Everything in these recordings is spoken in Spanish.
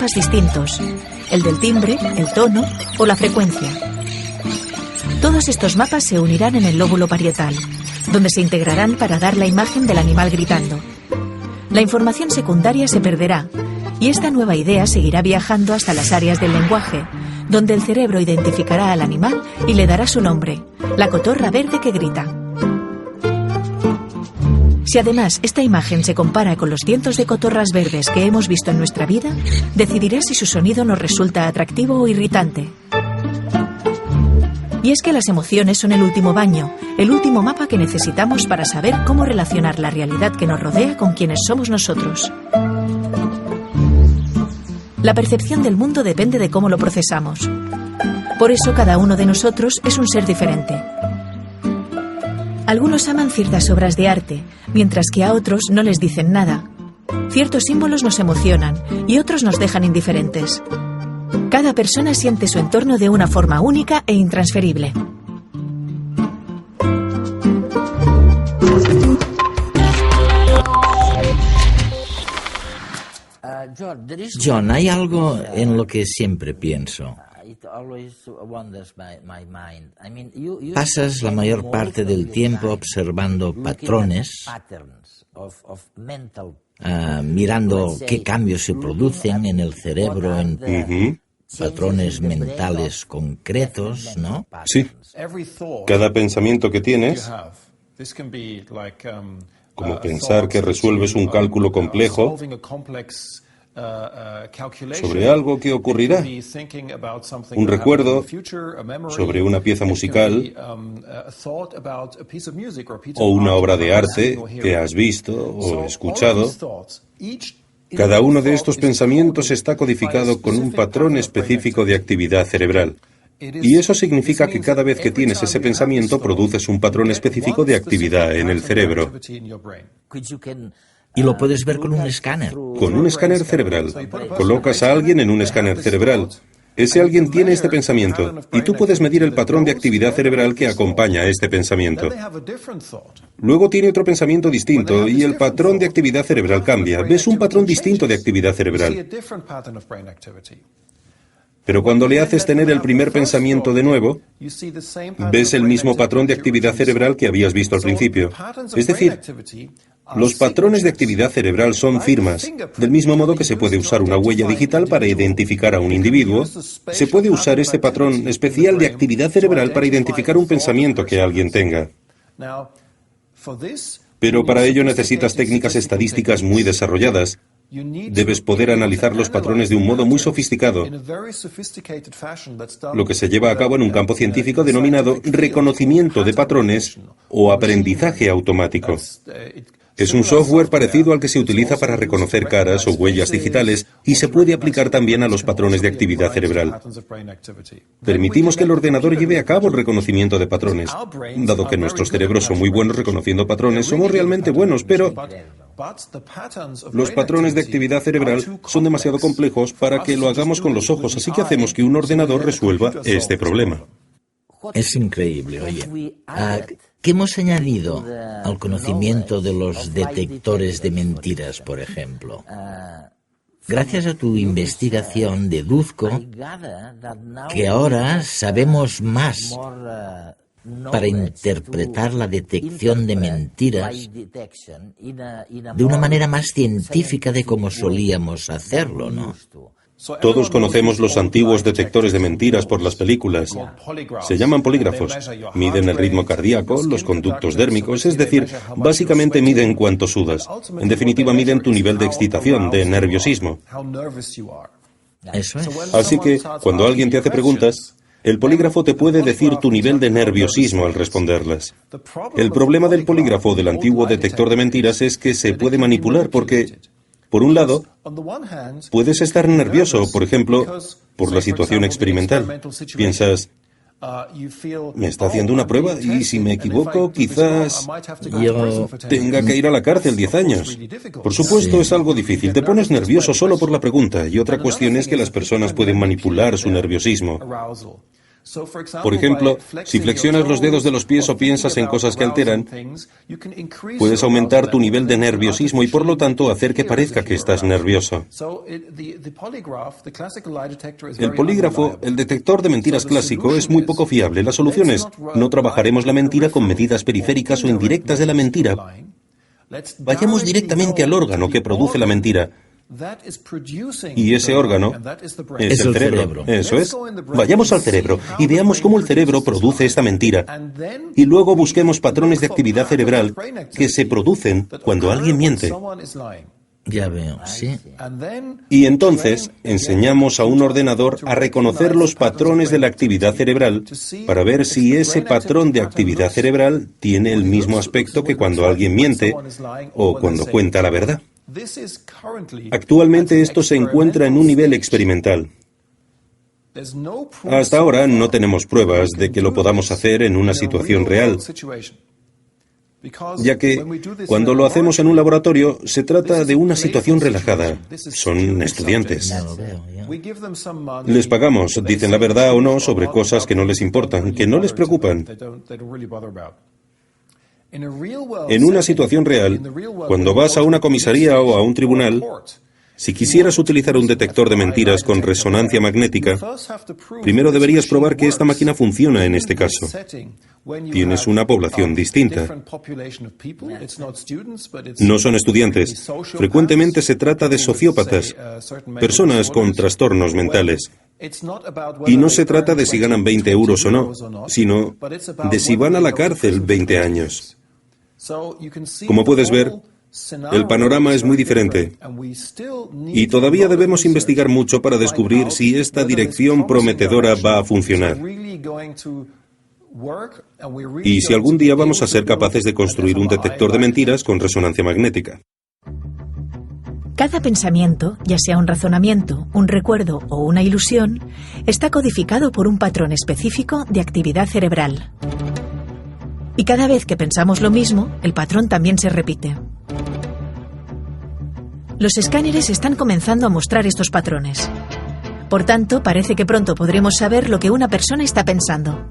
mapas distintos, el del timbre, el tono o la frecuencia. Todos estos mapas se unirán en el lóbulo parietal, donde se integrarán para dar la imagen del animal gritando. La información secundaria se perderá y esta nueva idea seguirá viajando hasta las áreas del lenguaje, donde el cerebro identificará al animal y le dará su nombre, la cotorra verde que grita. Si además esta imagen se compara con los cientos de cotorras verdes que hemos visto en nuestra vida, decidirá si su sonido nos resulta atractivo o irritante. Y es que las emociones son el último baño, el último mapa que necesitamos para saber cómo relacionar la realidad que nos rodea con quienes somos nosotros. La percepción del mundo depende de cómo lo procesamos. Por eso cada uno de nosotros es un ser diferente. Algunos aman ciertas obras de arte, mientras que a otros no les dicen nada. Ciertos símbolos nos emocionan y otros nos dejan indiferentes. Cada persona siente su entorno de una forma única e intransferible. John, hay algo en lo que siempre pienso. Pasas la mayor parte del tiempo observando patrones, mirando qué cambios se producen en el cerebro en patrones mentales concretos, ¿no? Sí. Cada pensamiento que tienes, como pensar que resuelves un cálculo complejo sobre algo que ocurrirá, un recuerdo sobre una pieza musical o una obra de arte que has visto o escuchado. Cada uno de estos pensamientos está codificado con un patrón específico de actividad cerebral. Y eso significa que cada vez que tienes ese pensamiento produces un patrón específico de actividad en el cerebro. Y lo puedes ver con un escáner. Con un escáner cerebral. Colocas a alguien en un escáner cerebral. Ese alguien tiene este pensamiento y tú puedes medir el patrón de actividad cerebral que acompaña a este pensamiento. Luego tiene otro pensamiento distinto y el patrón de actividad cerebral cambia. Ves un patrón distinto de actividad cerebral. Pero cuando le haces tener el primer pensamiento de nuevo, ves el mismo patrón de actividad cerebral que habías visto al principio. Es decir, los patrones de actividad cerebral son firmas. Del mismo modo que se puede usar una huella digital para identificar a un individuo, se puede usar este patrón especial de actividad cerebral para identificar un pensamiento que alguien tenga. Pero para ello necesitas técnicas estadísticas muy desarrolladas. Debes poder analizar los patrones de un modo muy sofisticado, lo que se lleva a cabo en un campo científico denominado reconocimiento de patrones o aprendizaje automático. Es un software parecido al que se utiliza para reconocer caras o huellas digitales y se puede aplicar también a los patrones de actividad cerebral. Permitimos que el ordenador lleve a cabo el reconocimiento de patrones. Dado que nuestros cerebros son muy buenos reconociendo patrones, somos realmente buenos, pero los patrones de actividad cerebral son demasiado complejos para que lo hagamos con los ojos, así que hacemos que un ordenador resuelva este problema. Es increíble, oye. ¿Qué hemos añadido al conocimiento de los detectores de mentiras, por ejemplo? Gracias a tu investigación deduzco que ahora sabemos más para interpretar la detección de mentiras de una manera más científica de como solíamos hacerlo, ¿no? Todos conocemos los antiguos detectores de mentiras por las películas. Se llaman polígrafos. Miden el ritmo cardíaco, los conductos dérmicos, es decir, básicamente miden cuánto sudas. En definitiva, miden tu nivel de excitación, de nerviosismo. Eso es. Así que, cuando alguien te hace preguntas, el polígrafo te puede decir tu nivel de nerviosismo al responderlas. El problema del polígrafo del antiguo detector de mentiras es que se puede manipular porque, por un lado, puedes estar nervioso, por ejemplo, por la situación experimental. Piensas, me está haciendo una prueba y si me equivoco, quizás yo tenga que ir a la cárcel 10 años. Por supuesto, es algo difícil. Te pones nervioso solo por la pregunta y otra cuestión es que las personas pueden manipular su nerviosismo. Por ejemplo, si flexionas los dedos de los pies o piensas en cosas que alteran, puedes aumentar tu nivel de nerviosismo y por lo tanto hacer que parezca que estás nervioso. El polígrafo, el detector de mentiras clásico, es muy poco fiable. La solución es: no trabajaremos la mentira con medidas periféricas o indirectas de la mentira. Vayamos directamente al órgano que produce la mentira. Y ese órgano es el cerebro. Eso es. Vayamos al cerebro y veamos cómo el cerebro produce esta mentira. Y luego busquemos patrones de actividad cerebral que se producen cuando alguien miente. Ya veo, sí. Y entonces enseñamos a un ordenador a reconocer los patrones de la actividad cerebral para ver si ese patrón de actividad cerebral tiene el mismo aspecto que cuando alguien miente o cuando cuenta la verdad. Actualmente esto se encuentra en un nivel experimental. Hasta ahora no tenemos pruebas de que lo podamos hacer en una situación real, ya que cuando lo hacemos en un laboratorio se trata de una situación relajada. Son estudiantes. Les pagamos, dicen la verdad o no sobre cosas que no les importan, que no les preocupan. En una situación real, cuando vas a una comisaría o a un tribunal, si quisieras utilizar un detector de mentiras con resonancia magnética, primero deberías probar que esta máquina funciona en este caso. Tienes una población distinta. No son estudiantes. Frecuentemente se trata de sociópatas, personas con trastornos mentales. Y no se trata de si ganan 20 euros o no, sino de si van a la cárcel 20 años. Como puedes ver, el panorama es muy diferente. Y todavía debemos investigar mucho para descubrir si esta dirección prometedora va a funcionar. Y si algún día vamos a ser capaces de construir un detector de mentiras con resonancia magnética. Cada pensamiento, ya sea un razonamiento, un recuerdo o una ilusión, está codificado por un patrón específico de actividad cerebral. Y cada vez que pensamos lo mismo, el patrón también se repite. Los escáneres están comenzando a mostrar estos patrones. Por tanto, parece que pronto podremos saber lo que una persona está pensando.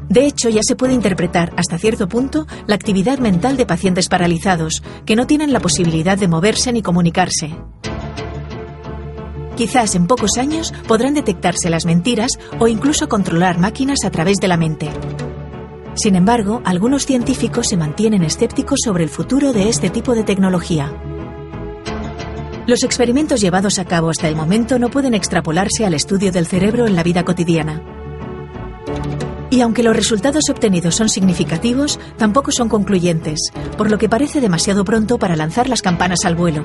De hecho, ya se puede interpretar hasta cierto punto la actividad mental de pacientes paralizados, que no tienen la posibilidad de moverse ni comunicarse. Quizás en pocos años podrán detectarse las mentiras o incluso controlar máquinas a través de la mente. Sin embargo, algunos científicos se mantienen escépticos sobre el futuro de este tipo de tecnología. Los experimentos llevados a cabo hasta el momento no pueden extrapolarse al estudio del cerebro en la vida cotidiana. Y aunque los resultados obtenidos son significativos, tampoco son concluyentes, por lo que parece demasiado pronto para lanzar las campanas al vuelo.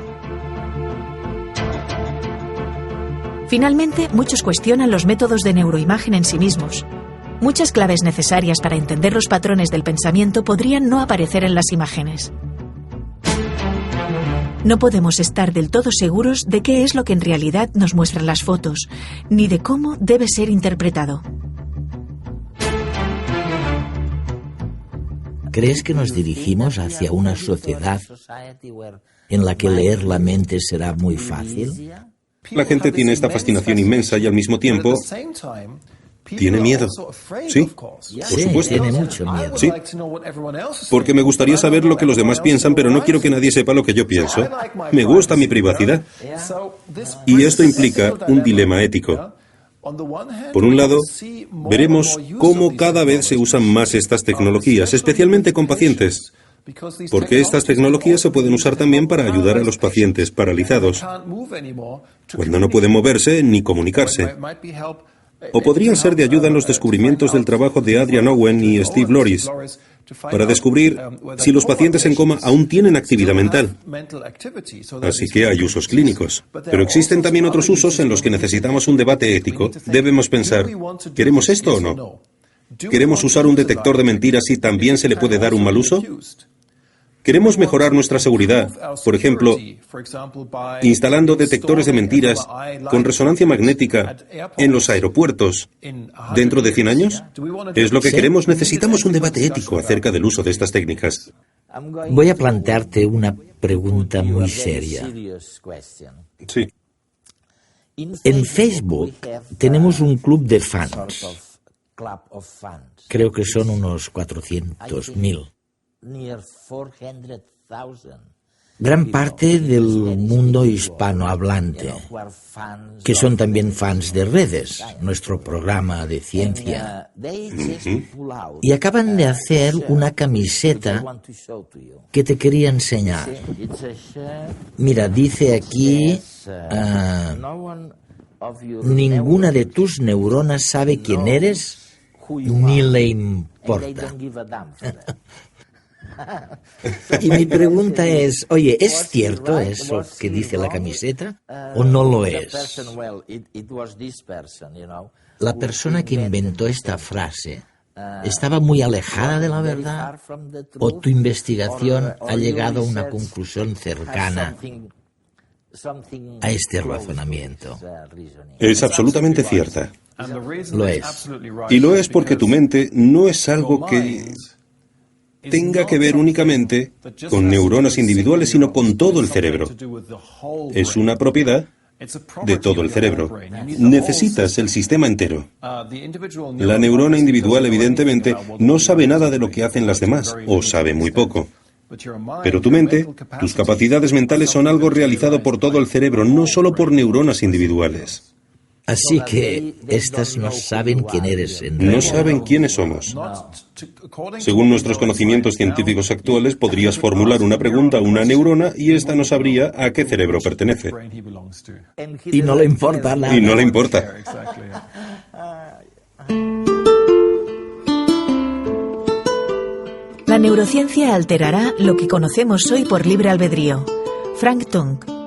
Finalmente, muchos cuestionan los métodos de neuroimagen en sí mismos. Muchas claves necesarias para entender los patrones del pensamiento podrían no aparecer en las imágenes. No podemos estar del todo seguros de qué es lo que en realidad nos muestran las fotos, ni de cómo debe ser interpretado. ¿Crees que nos dirigimos hacia una sociedad en la que leer la mente será muy fácil? La gente tiene esta fascinación inmensa y al mismo tiempo tiene miedo. Sí, por supuesto. Tiene mucho miedo. Sí, porque me gustaría saber lo que los demás piensan, pero no quiero que nadie sepa lo que yo pienso. Me gusta mi privacidad. Y esto implica un dilema ético. Por un lado, veremos cómo cada vez se usan más estas tecnologías, especialmente con pacientes, porque estas tecnologías se pueden usar también para ayudar a los pacientes paralizados, cuando no pueden moverse ni comunicarse. O podrían ser de ayuda en los descubrimientos del trabajo de Adrian Owen y Steve Loris, para descubrir si los pacientes en coma aún tienen actividad mental. Así que hay usos clínicos. Pero existen también otros usos en los que necesitamos un debate ético. Debemos pensar, ¿queremos esto o no? ¿Queremos usar un detector de mentiras y también se le puede dar un mal uso? ¿Queremos mejorar nuestra seguridad, por ejemplo, instalando detectores de mentiras con resonancia magnética en los aeropuertos dentro de 100 años? ¿Es lo que queremos? Necesitamos un debate ético acerca del uso de estas técnicas. Voy a plantearte una pregunta muy seria. Sí. En Facebook tenemos un club de fans. Creo que son unos 400.000. Gran parte del mundo hispanohablante, que son también fans de Redes, nuestro programa de ciencia. Y acaban de hacer una camiseta que te quería enseñar. Mira, dice aquí, ninguna de tus neuronas sabe quién eres ni le importa. Y mi pregunta es, oye, ¿es cierto eso que dice la camiseta o no lo es? La persona que inventó esta frase ¿estaba muy alejada de la verdad o tu investigación ha llegado a una conclusión cercana a este razonamiento? Es absolutamente cierta. Lo es. Y lo es porque tu mente no es algo que tenga que ver únicamente con neuronas individuales, sino con todo el cerebro. Es una propiedad de todo el cerebro. Necesitas el sistema entero. La neurona individual, evidentemente, no sabe nada de lo que hacen las demás, o sabe muy poco. Pero tu mente, tus capacidades mentales son algo realizado por todo el cerebro, no solo por neuronas individuales. Así que estas no saben quién eres en realidad. No saben quiénes somos. Según nuestros conocimientos científicos actuales, podrías formular una pregunta a una neurona y ésta no sabría a qué cerebro pertenece. Y no le importa nada. Y no le importa. La neurociencia alterará lo que conocemos hoy por libre albedrío. Frank Tung.